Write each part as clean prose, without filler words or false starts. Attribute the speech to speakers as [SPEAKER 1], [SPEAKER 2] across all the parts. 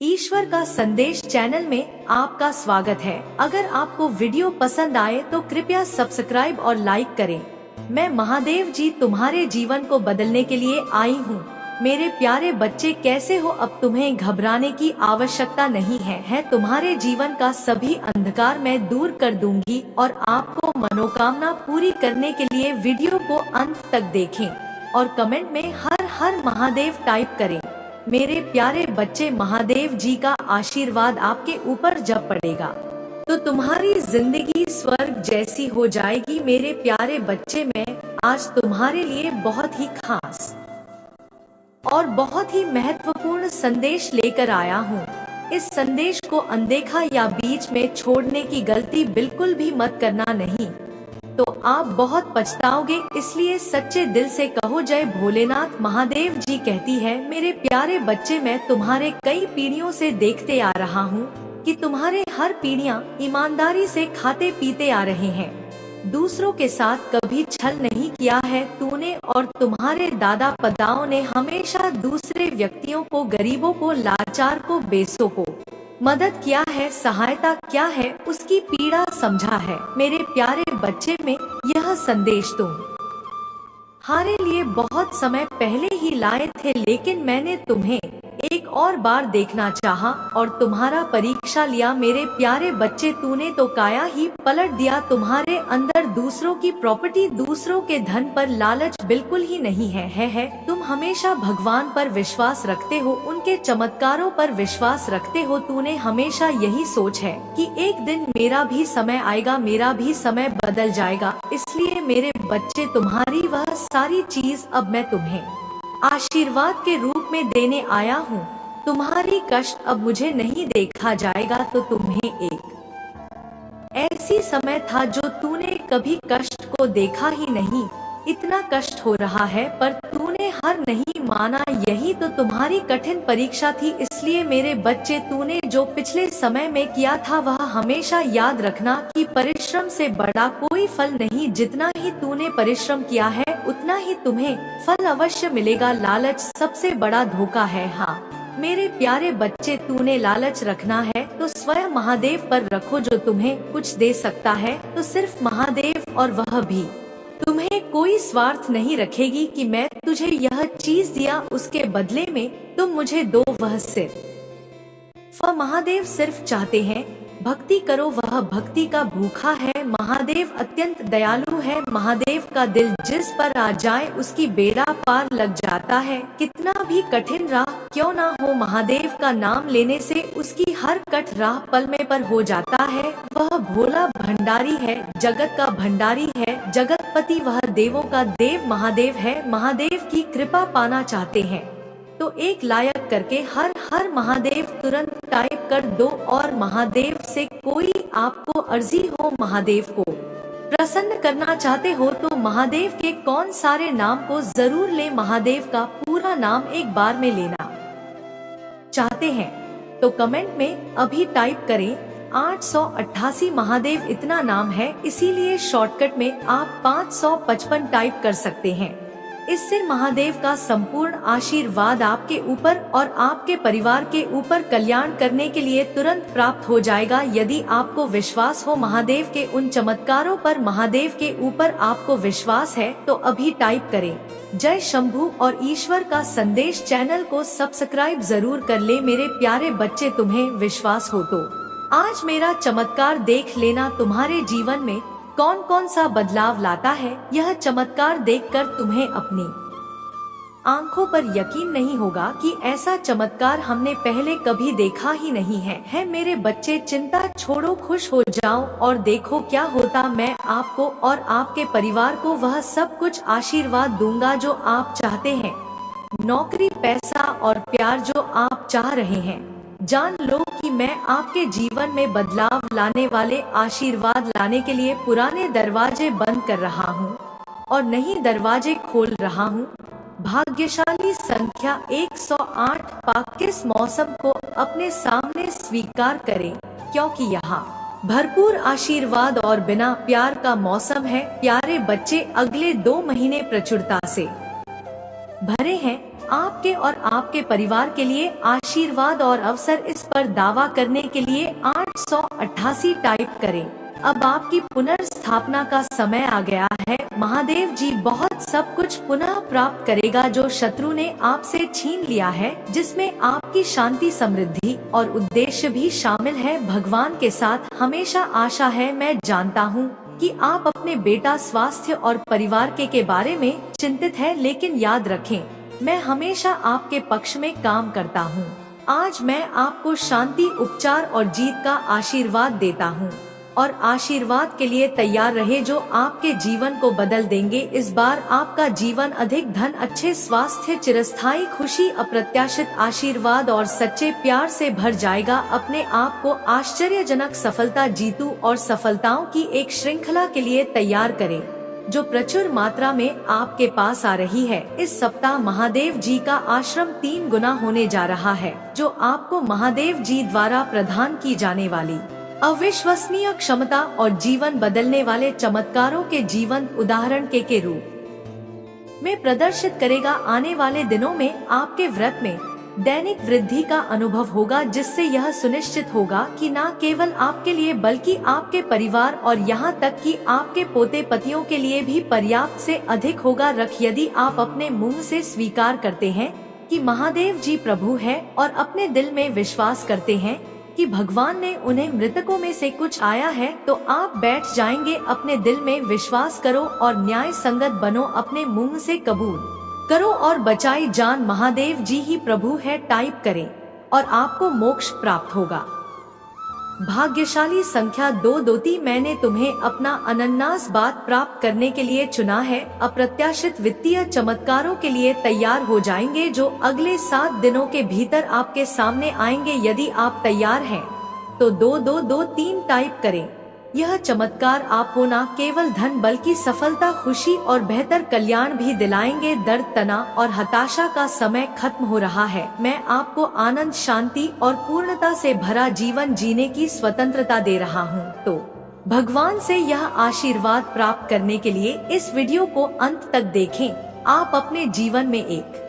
[SPEAKER 1] ईश्वर का संदेश चैनल में आपका स्वागत है। अगर आपको वीडियो पसंद आए तो कृपया सब्सक्राइब और लाइक करें। मैं महादेव जी तुम्हारे जीवन को बदलने के लिए आई हूँ। मेरे प्यारे बच्चे, कैसे हो? अब तुम्हें घबराने की आवश्यकता नहीं है। तुम्हारे जीवन का सभी अंधकार मैं दूर कर दूंगी और आपको मनोकामना पूरी करने के लिए वीडियो को अंत तक देखें और कमेंट में हर हर महादेव टाइप करें। मेरे प्यारे बच्चे, महादेव जी का आशीर्वाद आपके ऊपर जब पड़ेगा तो तुम्हारी जिंदगी स्वर्ग जैसी हो जाएगी। मेरे प्यारे बच्चे, मैं आज तुम्हारे लिए बहुत ही खास और बहुत ही महत्वपूर्ण संदेश लेकर आया हूँ। इस संदेश को अनदेखा या बीच में छोड़ने की गलती बिल्कुल भी मत करना, नहीं तो आप बहुत पछताओगे। इसलिए सच्चे दिल से कहो जय भोलेनाथ। महादेव जी कहती है, मेरे प्यारे बच्चे, मैं तुम्हारे कई पीढ़ियों से देखते आ रहा हूँ कि तुम्हारे हर पीढ़ियाँ ईमानदारी से खाते पीते आ रहे हैं। दूसरों के साथ कभी छल नहीं किया है तूने, और तुम्हारे दादा पदाओं ने हमेशा दूसरे व्यक्तियों को, गरीबों को, लाचार को, बेसों को मदद किया है। सहायता क्या है उसकी पीड़ा समझा है। मेरे प्यारे बच्चे, में यह संदेश तुम्हारे लिए बहुत समय पहले ही लाए थे, लेकिन मैंने तुम्हें एक और बार देखना चाहा और तुम्हारा परीक्षा लिया। मेरे प्यारे बच्चे, तूने तो काया ही पलट दिया। तुम्हारे अंदर दूसरों की प्रॉपर्टी, दूसरों के धन पर लालच बिल्कुल ही नहीं है। तुम हमेशा भगवान पर विश्वास रखते हो, उनके चमत्कारों पर विश्वास रखते हो। तूने हमेशा यही सोच है कि एक दिन मेरा भी समय आएगा, मेरा भी समय बदल जाएगा। इसलिए मेरे बच्चे, तुम्हारी वह सारी चीज अब मैं तुम्हें आशीर्वाद के रूप में देने आया हूँ। तुम्हारी कष्ट अब मुझे नहीं देखा जाएगा, तो तुम्हें एक ऐसी समय था जो तूने कभी कष्ट को देखा ही नहीं। इतना कष्ट हो रहा है पर तूने हार नहीं माना। यही तो तुम्हारी कठिन परीक्षा थी। इसलिए मेरे बच्चे, तूने जो पिछले समय में किया था वह हमेशा याद रखना कि परिश्रम से बड़ा कोई फल नहीं। जितना ही तूने परिश्रम किया है उतना ही तुम्हें फल अवश्य मिलेगा। लालच सबसे बड़ा धोखा है। हाँ मेरे प्यारे बच्चे, तूने लालच रखना है तो स्वयं महादेव पर रखो, जो तुम्हें कुछ दे सकता है तो सिर्फ महादेव, और वह भी तुम्हें कोई स्वार्थ नहीं रखेगी कि मैं तुझे यह चीज दिया, उसके बदले में तुम मुझे दो। वह सिर्फ महादेव सिर्फ चाहते हैं भक्ति करो, वह भक्ति का भूखा है। महादेव अत्यंत दयालु है। महादेव का दिल जिस पर आ जाए उसकी बेड़ा पार लग जाता है। कितना भी कठिन राह क्यों ना हो, महादेव का नाम लेने से उसकी हर कट राह पल में पर हो जाता है। वह भोला भंडारी है, जगत का भंडारी है, जगतपति, वह देवों का देव महादेव है। महादेव की कृपा पाना चाहते हैं तो एक लायक करके हर हर महादेव तुरंत टाइप कर दो। और महादेव से कोई आपको अर्जी हो, महादेव को प्रसन्न करना चाहते हो तो महादेव के कौन सारे नाम को जरूर ले। महादेव का पूरा नाम एक बार में लेना चाहते हैं तो कमेंट में अभी टाइप करें 888 महादेव। इतना नाम है, इसीलिए शॉर्टकट में आप 555 टाइप कर सकते हैं। इससे महादेव का संपूर्ण आशीर्वाद आपके ऊपर और आपके परिवार के ऊपर कल्याण करने के लिए तुरंत प्राप्त हो जाएगा। यदि आपको विश्वास हो महादेव के उन चमत्कारों पर, महादेव के ऊपर आपको विश्वास है तो अभी टाइप करें जय शंभू और ईश्वर का संदेश चैनल को सब्सक्राइब जरूर कर ले। मेरे प्यारे बच्चे, तुम्हें विश्वास हो तो आज मेरा चमत्कार देख लेना। तुम्हारे जीवन में कौन कौन सा बदलाव लाता है, यह चमत्कार देखकर तुम्हें अपनी आंखों पर यकीन नहीं होगा कि ऐसा चमत्कार हमने पहले कभी देखा ही नहीं है। मेरे बच्चे, चिंता छोड़ो, खुश हो जाओ और देखो क्या होता। मैं आपको और आपके परिवार को वह सब कुछ आशीर्वाद दूंगा जो आप चाहते हैं। नौकरी, पैसा और प्यार जो आप चाह रहे हैं। जान लो कि मैं आपके जीवन में बदलाव लाने वाले, आशीर्वाद लाने के लिए पुराने दरवाजे बंद कर रहा हूँ और नए दरवाजे खोल रहा हूँ। भाग्यशाली संख्या 108 पाक किस मौसम को अपने सामने स्वीकार करें, क्योंकि यहाँ भरपूर आशीर्वाद और बिना प्यार का मौसम है। प्यारे बच्चे, अगले 2 महीने प्रचुरता से भरे हैं। आपके और आपके परिवार के लिए आशीर्वाद और अवसर। इस पर दावा करने के लिए 888 टाइप करें। अब आपकी पुनर्स्थापना का समय आ गया है। महादेव जी बहुत सब कुछ पुनः प्राप्त करेगा जो शत्रु ने आपसे छीन लिया है, जिसमें आपकी शांति, समृद्धि और उद्देश्य भी शामिल है। भगवान के साथ हमेशा आशा है। मैं जानता हूँ कि आप अपने बेटा, स्वास्थ्य और परिवार के बारे में चिंतित है, लेकिन याद रखें, मैं हमेशा आपके पक्ष में काम करता हूँ। आज मैं आपको शांति, उपचार और जीत का आशीर्वाद देता हूँ और आशीर्वाद के लिए तैयार रहे जो आपके जीवन को बदल देंगे। इस बार आपका जीवन अधिक धन, अच्छे स्वास्थ्य, चिरस्थायी खुशी, अप्रत्याशित आशीर्वाद और सच्चे प्यार से भर जाएगा। अपने आप को आश्चर्यजनक सफलता, जीतू और सफलताओं की एक श्रृंखला के लिए तैयार करें जो प्रचुर मात्रा में आपके पास आ रही है। इस सप्ताह महादेव जी का आश्रम 3 गुना होने जा रहा है, जो आपको महादेव जी द्वारा प्रदान की जाने वाली अविश्वसनीय क्षमता और जीवन बदलने वाले चमत्कारों के जीवंत उदाहरण के रूप में प्रदर्शित करेगा। आने वाले दिनों में आपके व्रत में दैनिक वृद्धि का अनुभव होगा, जिससे यह सुनिश्चित होगा कि न केवल आपके लिए बल्कि आपके परिवार और यहाँ तक कि आपके पोते पतियों के लिए भी पर्याप्त से अधिक होगा। यदि आप अपने मुंह से स्वीकार करते हैं कि महादेव जी प्रभु है और अपने दिल में विश्वास करते हैं कि भगवान ने उन्हें मृतकों में से कुछ आया है, तो आप बैठ जाएंगे। अपने दिल में विश्वास करो और न्याय संगत बनो। अपने मुंह से कबूल करो और बचाई जान महादेव जी ही प्रभु है टाइप करें और आपको मोक्ष प्राप्त होगा। भाग्यशाली संख्या 223। मैंने तुम्हें अपना अनन्नास बात प्राप्त करने के लिए चुना है। अप्रत्याशित वित्तीय चमत्कारों के लिए तैयार हो जाएंगे जो अगले 7 दिनों के भीतर आपके सामने आएंगे। यदि आप तैयार हैं तो 2223 टाइप करें। यह चमत्कार आपको न केवल धन बल्कि सफलता, खुशी और बेहतर कल्याण भी दिलाएंगे। दर्द, तनाव और हताशा का समय खत्म हो रहा है। मैं आपको आनंद, शांति और पूर्णता से भरा जीवन जीने की स्वतंत्रता दे रहा हूँ। तो भगवान से यह आशीर्वाद प्राप्त करने के लिए इस वीडियो को अंत तक देखें। आप अपने जीवन में एक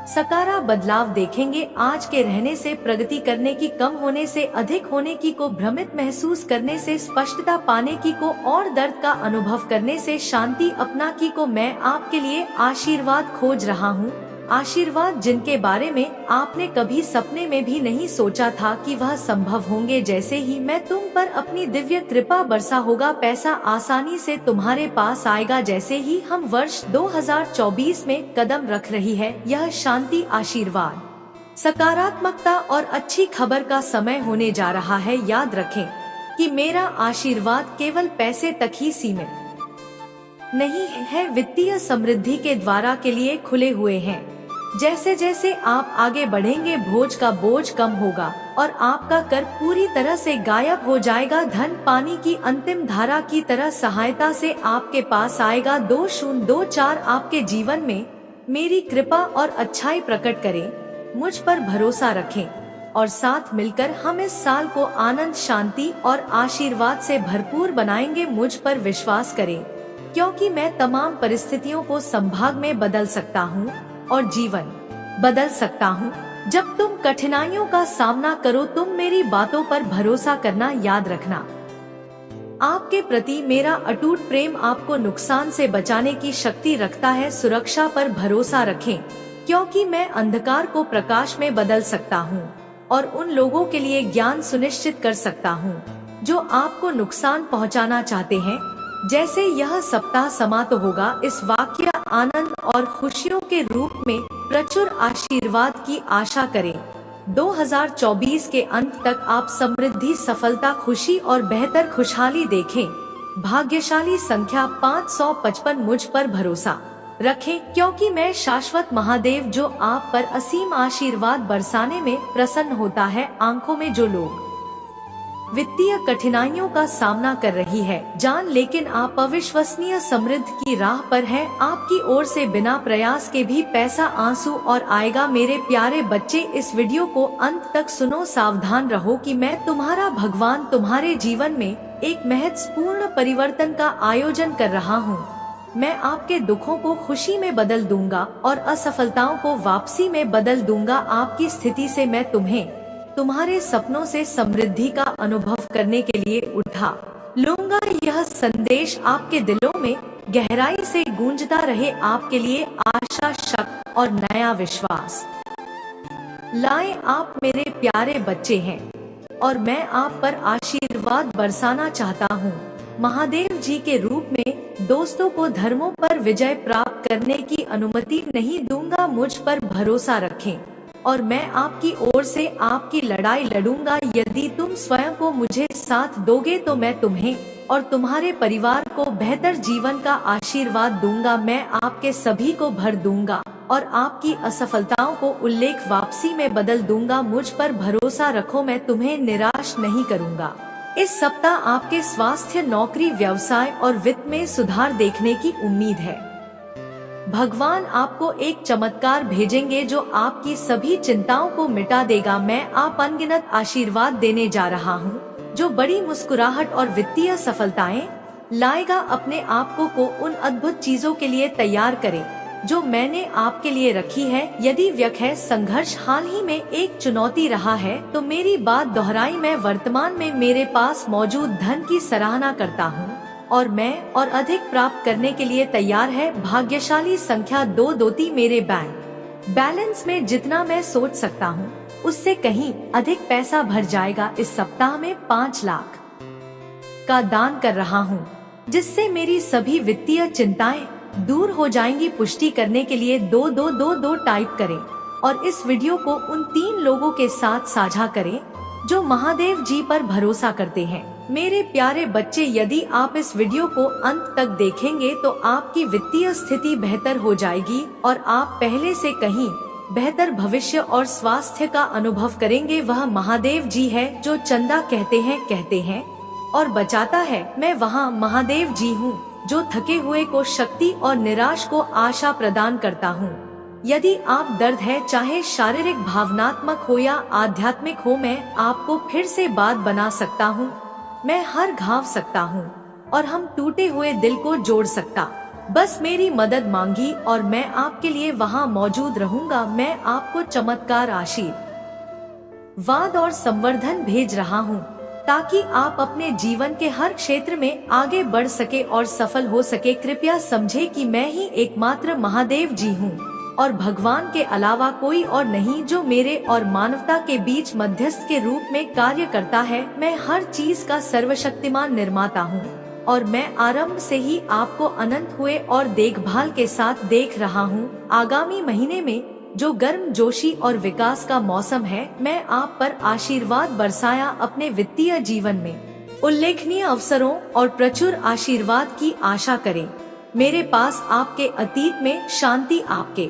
[SPEAKER 1] सकारात्मक बदलाव देखेंगे। आज के रहने से, प्रगति करने की, कम होने से अधिक होने की को, भ्रमित महसूस करने से स्पष्टता पाने की को और दर्द का अनुभव करने से शांति अपना की को। मैं आपके लिए आशीर्वाद खोज रहा हूँ। आशीर्वाद जिनके बारे में आपने कभी सपने में भी नहीं सोचा था कि वह संभव होंगे। जैसे ही मैं तुम पर अपनी दिव्य कृपा बरसा होगा, पैसा आसानी से तुम्हारे पास आएगा। जैसे ही हम वर्ष 2024 में कदम रख रही है, यह शांति, आशीर्वाद, सकारात्मकता और अच्छी खबर का समय होने जा रहा है। याद रखें कि मेरा आशीर्वाद केवल पैसे तक ही सीमित नहीं है, वित्तीय समृद्धि के द्वारा के लिए खुले हुए हैं। जैसे जैसे आप आगे बढ़ेंगे, भोज का बोझ कम होगा और आपका कर पूरी तरह से गायब हो जाएगा। धन पानी की अंतिम धारा की तरह सहायता से आपके पास आएगा। 2024 आपके जीवन में मेरी कृपा और अच्छाई प्रकट करें। मुझ पर भरोसा रखें और साथ मिलकर हम इस साल को आनंद, शांति और आशीर्वाद से भरपूर बनाएंगे। मुझ पर विश्वास करें, क्योंकि मैं तमाम परिस्थितियों को संभाग में बदल सकता हूँ और जीवन बदल सकता हूँ। जब तुम कठिनाइयों का सामना करो, तुम मेरी बातों पर भरोसा करना याद रखना। आपके प्रति मेरा अटूट प्रेम आपको नुकसान से बचाने की शक्ति रखता है। सुरक्षा पर भरोसा रखें, क्योंकि मैं अंधकार को प्रकाश में बदल सकता हूँ और उन लोगों के लिए ज्ञान सुनिश्चित कर सकता हूँ जो आपको नुकसान पहुँचाना चाहते हैं। जैसे यह सप्ताह समाप्त होगा, इस वाक्य आनंद और खुशियों के रूप में प्रचुर आशीर्वाद की आशा करें। 2024 के अंत तक आप समृद्धि, सफलता, खुशी और बेहतर खुशहाली देखें। भाग्यशाली संख्या 555। मुझ पर भरोसा रखें, क्योंकि मैं शाश्वत महादेव जो आप पर असीम आशीर्वाद बरसाने में प्रसन्न होता है। आंखों में जो लोग वित्तीय कठिनाइयों का सामना कर रही है, जान, लेकिन आप अविश्वसनीय समृद्ध की राह पर हैं। आपकी ओर से बिना प्रयास के भी पैसा, आंसू और आएगा। मेरे प्यारे बच्चे, इस वीडियो को अंत तक सुनो। सावधान रहो कि मैं तुम्हारा भगवान तुम्हारे जीवन में एक महत्वपूर्ण परिवर्तन का आयोजन कर रहा हूँ। मैं आपके दुखों को खुशी में बदल दूंगा और असफलताओं को वापसी में बदल दूंगा। आपकी स्थिति से मैं तुम्हें तुम्हारे सपनों से समृद्धि का अनुभव करने के लिए उठा लूंगा। यह संदेश आपके दिलों में गहराई से गूंजता रहे, आपके लिए आशा, शक्ति और नया विश्वास लाए। आप मेरे प्यारे बच्चे हैं और मैं आप पर आशीर्वाद बरसाना चाहता हूँ। महादेव जी के रूप में दोस्तों को धर्मों पर विजय प्राप्त करने की अनुमति नहीं दूंगा। मुझ पर भरोसा रखें और मैं आपकी ओर से आपकी लड़ाई लड़ूंगा। यदि तुम स्वयं को मुझे साथ दोगे तो मैं तुम्हें और तुम्हारे परिवार को बेहतर जीवन का आशीर्वाद दूंगा। मैं आपके सभी को भर दूंगा और आपकी असफलताओं को उल्लेख वापसी में बदल दूंगा। मुझ पर भरोसा रखो, मैं तुम्हें निराश नहीं करूंगा। इस सप्ताह आपके स्वास्थ्य, नौकरी, व्यवसाय और वित्त में सुधार देखने की उम्मीद है। भगवान आपको एक चमत्कार भेजेंगे जो आपकी सभी चिंताओं को मिटा देगा। मैं आप अनगिनत आशीर्वाद देने जा रहा हूँ जो बड़ी मुस्कुराहट और वित्तीय सफलताएं लाएगा। अपने आप को उन अद्भुत चीजों के लिए तैयार करें जो मैंने आपके लिए रखी है। यदि व्यय संघर्ष हाल ही में एक चुनौती रहा है तो मेरी बात दोहराई। मैं वर्तमान में मेरे पास मौजूद धन की सराहना करता हूँ और मैं और अधिक प्राप्त करने के लिए तैयार है। भाग्यशाली संख्या 223। मेरे बैंक बैलेंस में जितना मैं सोच सकता हूँ उससे कहीं अधिक पैसा भर जाएगा। इस सप्ताह में 5 लाख का दान कर रहा हूँ जिससे मेरी सभी वित्तीय चिंताएं दूर हो जाएंगी। पुष्टि करने के लिए 2222 टाइप करें और इस वीडियो को उन 3 लोगों के साथ साझा करें जो महादेव जी पर भरोसा करते हैं। मेरे प्यारे बच्चे, यदि आप इस वीडियो को अंत तक देखेंगे तो आपकी वित्तीय स्थिति बेहतर हो जाएगी और आप पहले से कहीं बेहतर भविष्य और स्वास्थ्य का अनुभव करेंगे। वह महादेव जी है जो चंदा कहते हैं और बचाता है। मैं वहाँ महादेव जी हूँ जो थके हुए को शक्ति और निराश को आशा प्रदान करता हूँ। यदि आप दर्द है, चाहे शारीरिक, भावनात्मक हो या आध्यात्मिक हो, मैं आपको फिर से बात बना सकता हूँ। मैं हर घाव सकता हूँ और हम टूटे हुए दिल को जोड़ सकता। बस मेरी मदद मांगी और मैं आपके लिए वहाँ मौजूद रहूंगा। मैं आपको चमत्कार, आशीर्वाद और संवर्धन भेज रहा हूँ ताकि आप अपने जीवन के हर क्षेत्र में आगे बढ़ सके और सफल हो सके। कृपया समझे कि मैं ही एकमात्र महादेव जी हूँ और भगवान के अलावा कोई और नहीं जो मेरे और मानवता के बीच मध्यस्थ के रूप में कार्य करता है। मैं हर चीज का सर्वशक्तिमान निर्माता हूँ और मैं आरंभ से ही आपको अनंत हुए और देखभाल के साथ देख रहा हूँ। आगामी महीने में जो गर्म जोशी और विकास का मौसम है, मैं आप पर आशीर्वाद बरसाया। अपने वित्तीय जीवन में उल्लेखनीय अवसरों और प्रचुर आशीर्वाद की आशा करें। मेरे पास आपके अतीत में शांति, आपके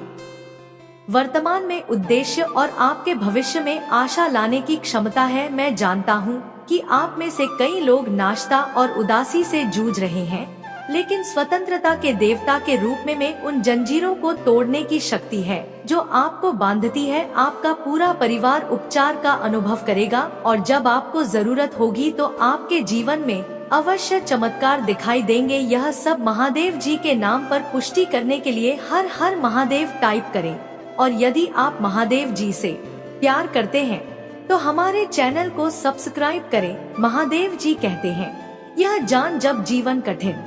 [SPEAKER 1] वर्तमान में उद्देश्य और आपके भविष्य में आशा लाने की क्षमता है। मैं जानता हूँ कि आप में से कई लोग नाश्ता और उदासी से जूझ रहे हैं, लेकिन स्वतंत्रता के देवता के रूप में उन जंजीरों को तोड़ने की शक्ति है जो आपको बांधती है। आपका पूरा परिवार उपचार का अनुभव करेगा और जब आपको जरूरत होगी तो आपके जीवन में अवश्य चमत्कार दिखाई देंगे। यह सब महादेव जी के नाम पर पुष्टि करने के लिए हर हर महादेव टाइप करें और यदि आप महादेव जी से प्यार करते हैं तो हमारे चैनल को सब्सक्राइब करें। महादेव जी कहते हैं, यह जान जब जीवन कठिन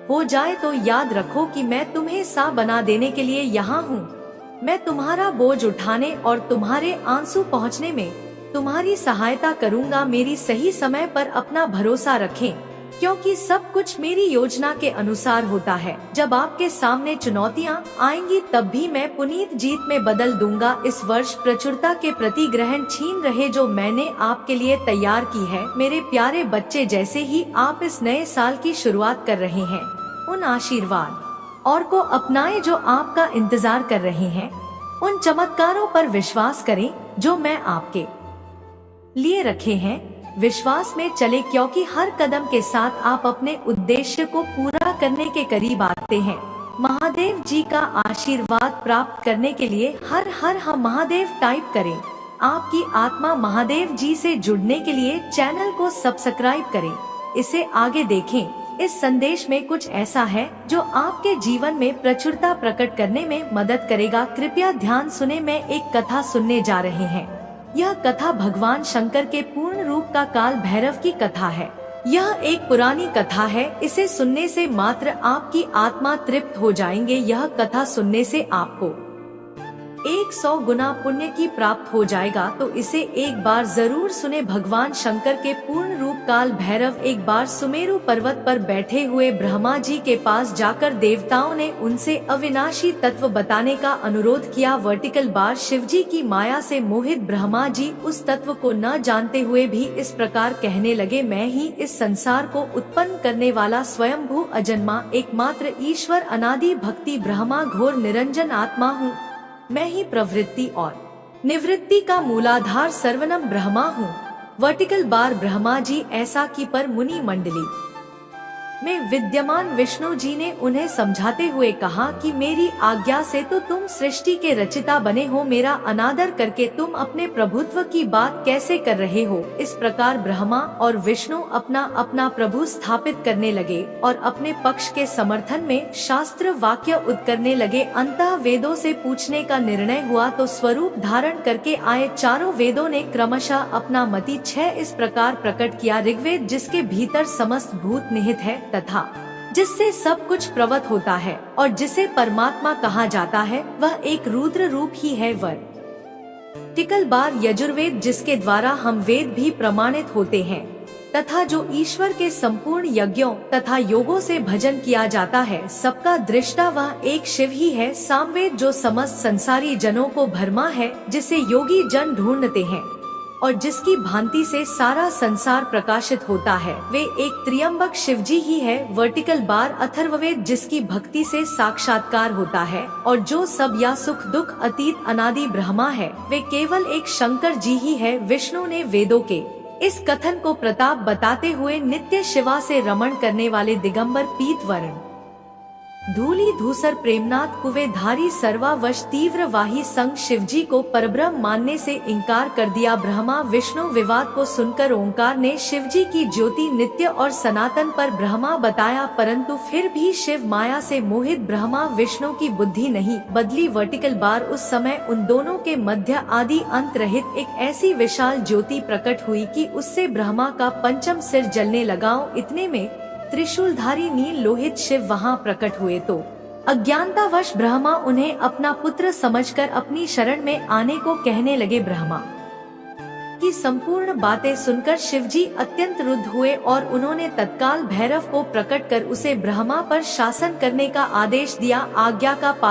[SPEAKER 1] हो जाए तो याद रखो कि मैं तुम्हें सा बना देने के लिए यहाँ हूँ। मैं तुम्हारा बोझ उठाने और तुम्हारे आंसू पहुँचने में तुम्हारी सहायता करूँगा। मेरी सही समय पर अपना भरोसा रखें क्योंकि सब कुछ मेरी योजना के अनुसार होता है। जब आपके सामने चुनौतियाँ आएंगी तब भी मैं पुनीत जीत में बदल दूंगा। इस वर्ष प्रचुरता के प्रति ग्रहण छीन रहे जो मैंने आपके लिए तैयार की है। मेरे प्यारे बच्चे, जैसे ही आप इस नए साल की शुरुआत कर रहे हैं, उन आशीर्वाद और को अपनाएं जो आपका इंतजार कर रहे हैं। उन चमत्कारों पर विश्वास करें जो मैं आपके लिए रखे हैं। विश्वास में चले क्योंकि हर कदम के साथ आप अपने उद्देश्य को पूरा करने के करीब आते हैं। महादेव जी का आशीर्वाद प्राप्त करने के लिए हर हर हम महादेव टाइप करें। आपकी आत्मा महादेव जी से जुड़ने के लिए चैनल को सब्सक्राइब करें। इसे आगे देखें। इस संदेश में कुछ ऐसा है जो आपके जीवन में प्रचुरता प्रकट करने में मदद करेगा। कृपया ध्यान सुने, मैं एक कथा सुनने जा रहे हैं। यह कथा भगवान शंकर के पूर्ण रूप का काल भैरव की कथा है। यह एक पुरानी कथा है। इसे सुनने से मात्र आपकी आत्मा तृप्त हो जाएंगे। यह कथा सुनने से आपको 100 गुना पुण्य की प्राप्त हो जाएगा, तो इसे एक बार जरूर सुने। भगवान शंकर के पूर्ण रूप काल भैरव एक बार सुमेरु पर्वत पर बैठे हुए ब्रह्मा जी के पास जाकर देवताओं ने उनसे अविनाशी तत्व बताने का अनुरोध किया। वर्टिकल बार शिवजी की माया से मोहित ब्रह्मा जी उस तत्व को न जानते हुए भी इस प्रकार कहने लगे, मैं ही इस संसार को उत्पन्न करने वाला स्वयंभू अजन्मा एकमात्र ईश्वर अनादि भक्ति ब्रह्मा घोर निरंजन आत्मा हूँ। मैं ही प्रवृत्ति और निवृत्ति का मूलाधार सर्वनम ब्रह्मा हूँ। वर्टिकल बार ब्रह्मा जी ऐसा की पर मुनि मंडली में विद्यमान विष्णु जी ने उन्हें समझाते हुए कहा कि मेरी आज्ञा से तो तुम सृष्टि के रचिता बने हो, मेरा अनादर करके तुम अपने प्रभुत्व की बात कैसे कर रहे हो। इस प्रकार ब्रह्मा और विष्णु अपना अपना प्रभु स्थापित करने लगे और अपने पक्ष के समर्थन में शास्त्र वाक्य उद करने लगे। अंतः वेदों से पूछने का निर्णय हुआ तो स्वरूप धारण करके आए चारों वेदों ने क्रमशः अपना मति 6 इस प्रकार प्रकट किया। ऋग्वेद जिसके भीतर समस्त भूत निहित है तथा जिससे सब कुछ प्रवत होता है और जिसे परमात्मा कहा जाता है, वह एक रुद्र रूप ही है। वर्टिकल बार यजुर्वेद जिसके द्वारा हम वेद भी प्रमाणित होते हैं तथा जो ईश्वर के संपूर्ण यज्ञों तथा योगों से भजन किया जाता है, सबका दृष्टा वह एक शिव ही है। सामवेद जो समस्त संसारी जनों को भरमा है, जिसे योगी जन ढूंढते हैं और जिसकी भांति से सारा संसार प्रकाशित होता है, वे एक त्र्यंबक शिवजी ही है। वर्टिकल बार अथर्ववेद जिसकी भक्ति से साक्षात्कार होता है और जो सब या सुख दुख अतीत अनादि ब्रह्मा है, वे केवल एक शंकर जी ही है। विष्णु ने वेदों के इस कथन को प्रताप बताते हुए नित्य शिवा से रमण करने वाले दिगंबर पीत वर्ण धूली धूसर प्रेमनाथ कुवे धारी सर्वावश तीव्र वाही संग शिवजी को परब्रह्म मानने से इनकार कर दिया। ब्रह्मा विष्णु विवाद को सुनकर ओंकार ने शिवजी की ज्योति नित्य और सनातन पर ब्रह्मा बताया, परंतु फिर भी शिव माया से मोहित ब्रह्मा विष्णु की बुद्धि नहीं बदली। वर्टिकल बार उस समय उन दोनों के मध्य आदि अंत रहित एक ऐसी विशाल ज्योति प्रकट हुई कि उससे ब्रह्मा का पंचम सिर जलने लगा। इतने में त्रिशूलधारी नील लोहित शिव वहां प्रकट हुए तो अज्ञानतावश ब्रह्मा उन्हें अपना पुत्र समझकर अपनी शरण में आने को कहने लगे। ब्रह्मा की संपूर्ण बातें सुनकर शिवजी अत्यंत रुद्ध हुए और उन्होंने तत्काल भैरव को प्रकट कर उसे ब्रह्मा पर शासन करने का आदेश दिया। आज्ञा का पालन